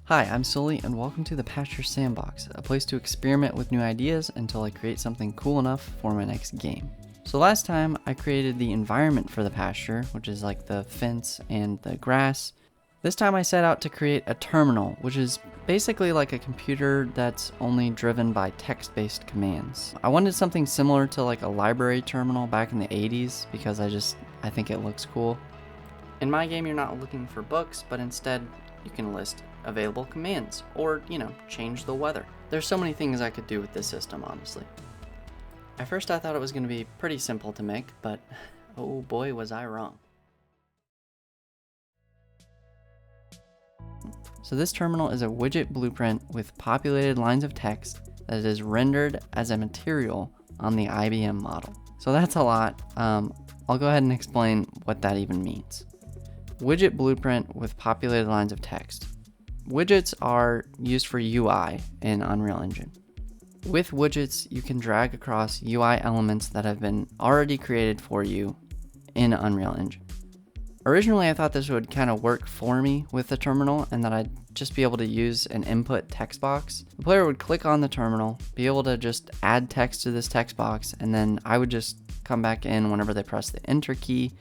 Hi, I'm Sully, and welcome to the PASTURE Sandbox, a place to experiment with new ideas until I create something cool enough for my next game. So last time I created the environment for the pasture, which is like the fence and the grass. This time I set out to create a terminal, which is basically like a computer that's only driven by text-based commands. I wanted something similar to like a library terminal back in the 80s because I think it looks cool. In my game, you're not looking for books, but instead you can list available commands or, change the weather. There's so many things I could do with this system, honestly. At first I thought it was going to be pretty simple to make, but oh boy was I wrong. So this terminal is a widget blueprint with populated lines of text that is rendered as a material on the IBM model. So that's a lot. I'll go ahead and explain what that even means. Widget blueprint with populated lines of text. Widgets are used for UI in Unreal Engine. With widgets, you can drag across UI elements that have been already created for you in Unreal Engine. Originally, I thought this would kind of work for me with the terminal and that I'd just be able to use an input text box. The player would click on the terminal, be able to just add text to this text box, and then I would just come back in whenever they press the enter key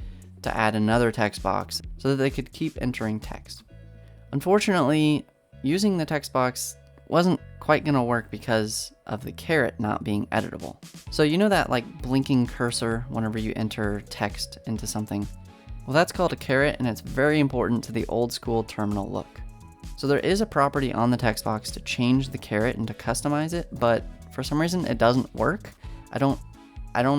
to add another text box so that they could keep entering text. Unfortunately, using the text box wasn't quite going to work because of the caret not being editable. So you know that like blinking cursor whenever you enter text into something? Well, that's called a caret, and it's very important to the old school terminal look. So there is a property on the text box to change the caret and to customize it, but for some reason it doesn't work. I don't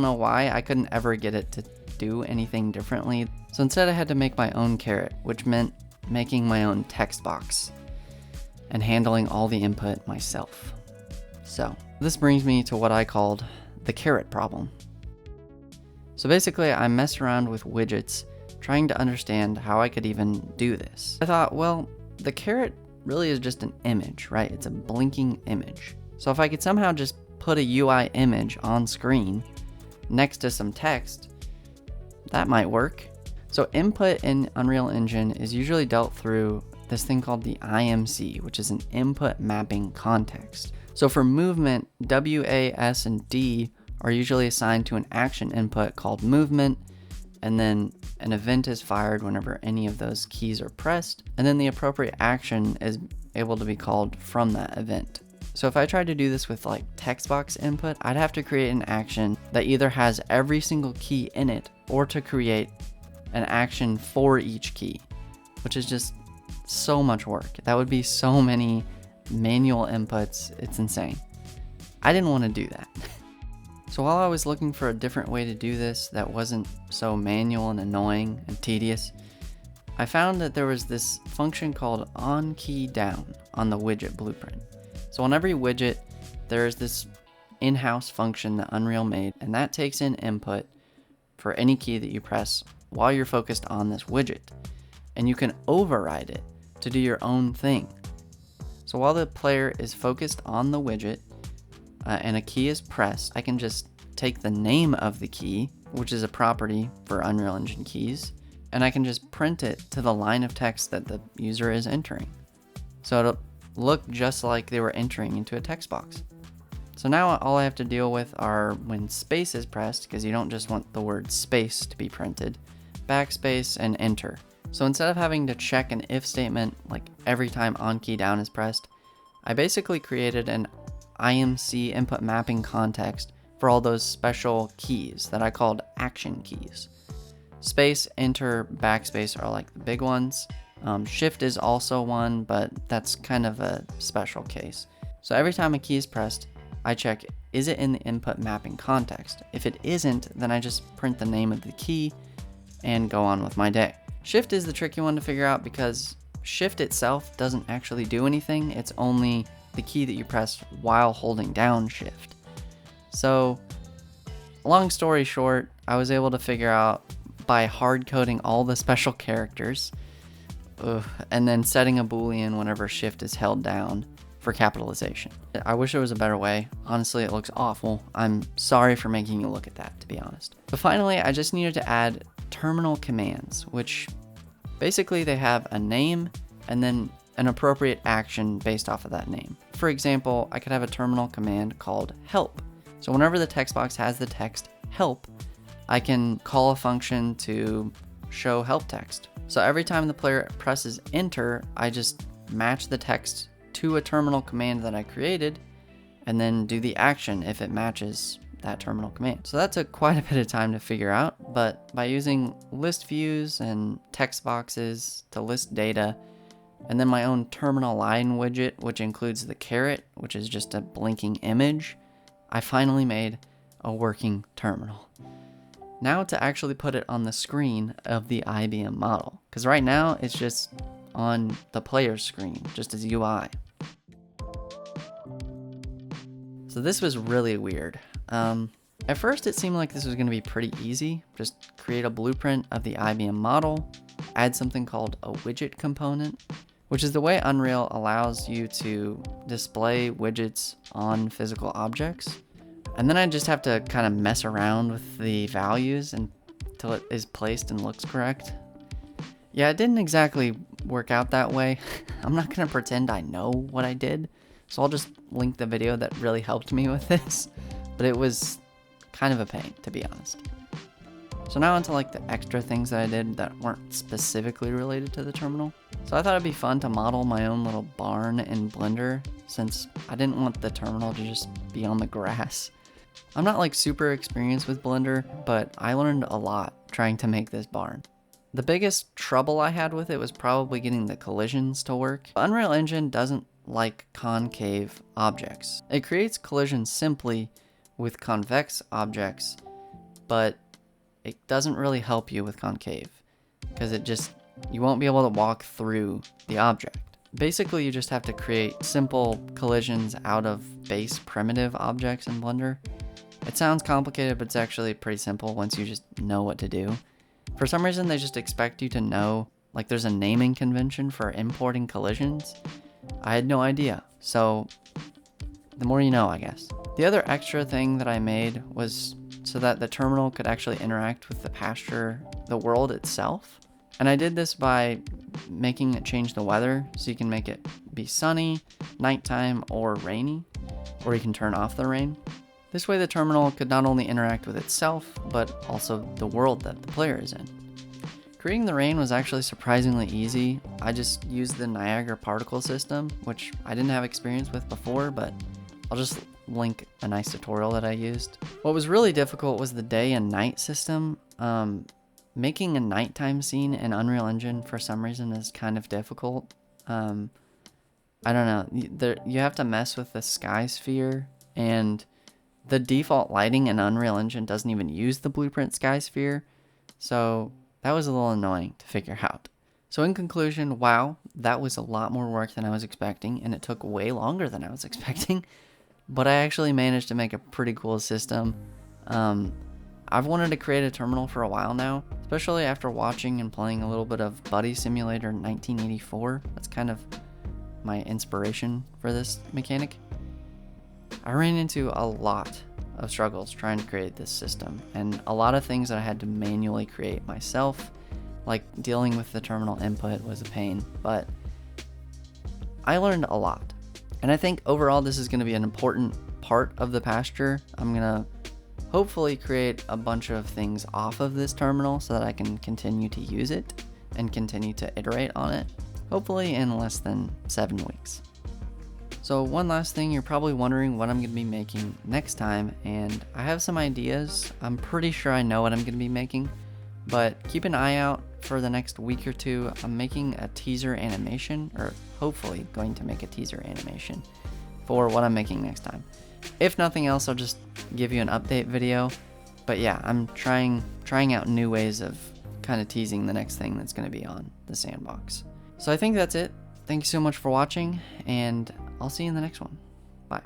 know why. I couldn't ever get it to do anything differently. So instead I had to make my own caret, which meant making my own text box and handling all the input myself. So this brings me to what I called the caret problem. So basically I messed around with widgets trying to understand how I could even do this. I thought, well, the caret really is just an image, right? It's a blinking image. So if I could somehow just put a UI image on screen next to some text, that might work. So input in Unreal Engine is usually dealt through this thing called the IMC, which is an input mapping context. So for movement, W, A, S, and D are usually assigned to an action input called movement, and then an event is fired whenever any of those keys are pressed, and then the appropriate action is able to be called from that event. So if I tried to do this with like text box input, I'd have to create an action that either has every single key in it or to create an action for each key, which is just so much work. That would be so many manual inputs. It's insane. I didn't want to do that. So while I was looking for a different way to do this that wasn't so manual and annoying and tedious, I found that there was this function called onKeyDown on the widget blueprint. So on every widget, there is this in-house function that Unreal made, and that takes in input for any key that you press while you're focused on this widget. And you can override it to do your own thing. So while the player is focused on the widget and a key is pressed, I can just take the name of the key, which is a property for Unreal Engine keys, and I can just print it to the line of text that the user is entering. So it'll look just like they were entering into a text box. So now all I have to deal with are when space is pressed, because you don't just want the word space to be printed, backspace and enter. So instead of having to check an if statement like every time onKeyDown is pressed, I basically created an IMC input mapping context for all those special keys that I called action keys. Space, enter, backspace are like the big ones. Shift is also one, but that's kind of a special case. So every time a key is pressed, I check, is it in the input mapping context? If it isn't, then I just print the name of the key and go on with my day. Shift is the tricky one to figure out because shift itself doesn't actually do anything. It's only the key that you press while holding down shift. So long story short, I was able to figure out by hard coding all the special characters and then setting a boolean whenever shift is held down for capitalization. I wish there was a better way. Honestly, it looks awful. I'm sorry for making you look at that, to be honest. But finally, I just needed to add terminal commands, which basically they have a name and then an appropriate action based off of that name. For example, I could have a terminal command called help. So whenever the text box has the text help, I can call a function to show help text. So every time the player presses enter, I just match the text to a terminal command that I created and then do the action if it matches that terminal command. So that took quite a bit of time to figure out, but by using list views and text boxes to list data, and then my own terminal line widget, which includes the caret, which is just a blinking image, I finally made a working terminal. Now to actually put it on the screen of the IBM model, because right now it's just on the player's screen, just as UI. So this was really weird. At first it seemed like this was going to be pretty easy. Just create a blueprint of the IBM model, add something called a widget component, which is the way Unreal allows you to display widgets on physical objects. And then I just have to kind of mess around with the values until it is placed and looks correct. Yeah, it didn't exactly work out that way. I'm not going to pretend I know what I did, so I'll just link the video that really helped me with this. But it was kind of a pain, to be honest. So now onto like the extra things that I did that weren't specifically related to the terminal. So I thought it'd be fun to model my own little barn in Blender, since I didn't want the terminal to just be on the grass. I'm not like super experienced with Blender, but I learned a lot trying to make this barn. The biggest trouble I had with it was probably getting the collisions to work. Unreal Engine doesn't like concave objects. It creates collisions simply with convex objects, but it doesn't really help you with concave, because you won't be able to walk through the object. Basically, you just have to create simple collisions out of base primitive objects in Blender. It sounds complicated, but it's actually pretty simple once you just know what to do. For some reason, they just expect you to know, like there's a naming convention for importing collisions. I had no idea, so the more you know, I guess. The other extra thing that I made was so that the terminal could actually interact with the world itself. And I did this by making it change the weather, so you can make it be sunny, nighttime, or rainy, or you can turn off the rain. This way the terminal could not only interact with itself, but also the world that the player is in. Creating the rain was actually surprisingly easy. I just used the Niagara particle system, which I didn't have experience with before, but I'll just link a nice tutorial that I used. What was really difficult was the day and night system. Making a nighttime scene in Unreal Engine for some reason is kind of difficult. I don't know, you have to mess with the sky sphere, and the default lighting in Unreal Engine doesn't even use the blueprint sky sphere, so that was a little annoying to figure out. So in conclusion, wow, that was a lot more work than I was expecting, and it took way longer than I was expecting, but I actually managed to make a pretty cool system. I've wanted to create a terminal for a while now, especially after watching and playing a little bit of Buddy Simulator 1984. That's kind of my inspiration for this mechanic. I ran into a lot of struggles trying to create this system, and a lot of things that I had to manually create myself, like dealing with the terminal input was a pain, but I learned a lot. And I think overall this is going to be an important part of the pasture. I'm going to hopefully create a bunch of things off of this terminal so that I can continue to use it and continue to iterate on it, hopefully in less than 7 weeks. So one last thing, you're probably wondering what I'm going to be making next time, and I have some ideas. I'm pretty sure I know what I'm going to be making, but keep an eye out for the next week or two. I'm making a teaser animation, or hopefully going to make a teaser animation for what I'm making next time. If nothing else, I'll just give you an update video. But yeah, I'm trying out new ways of kind of teasing the next thing that's going to be on the sandbox. So I think that's it. Thank you so much for watching, and I'll see you in the next one. Bye.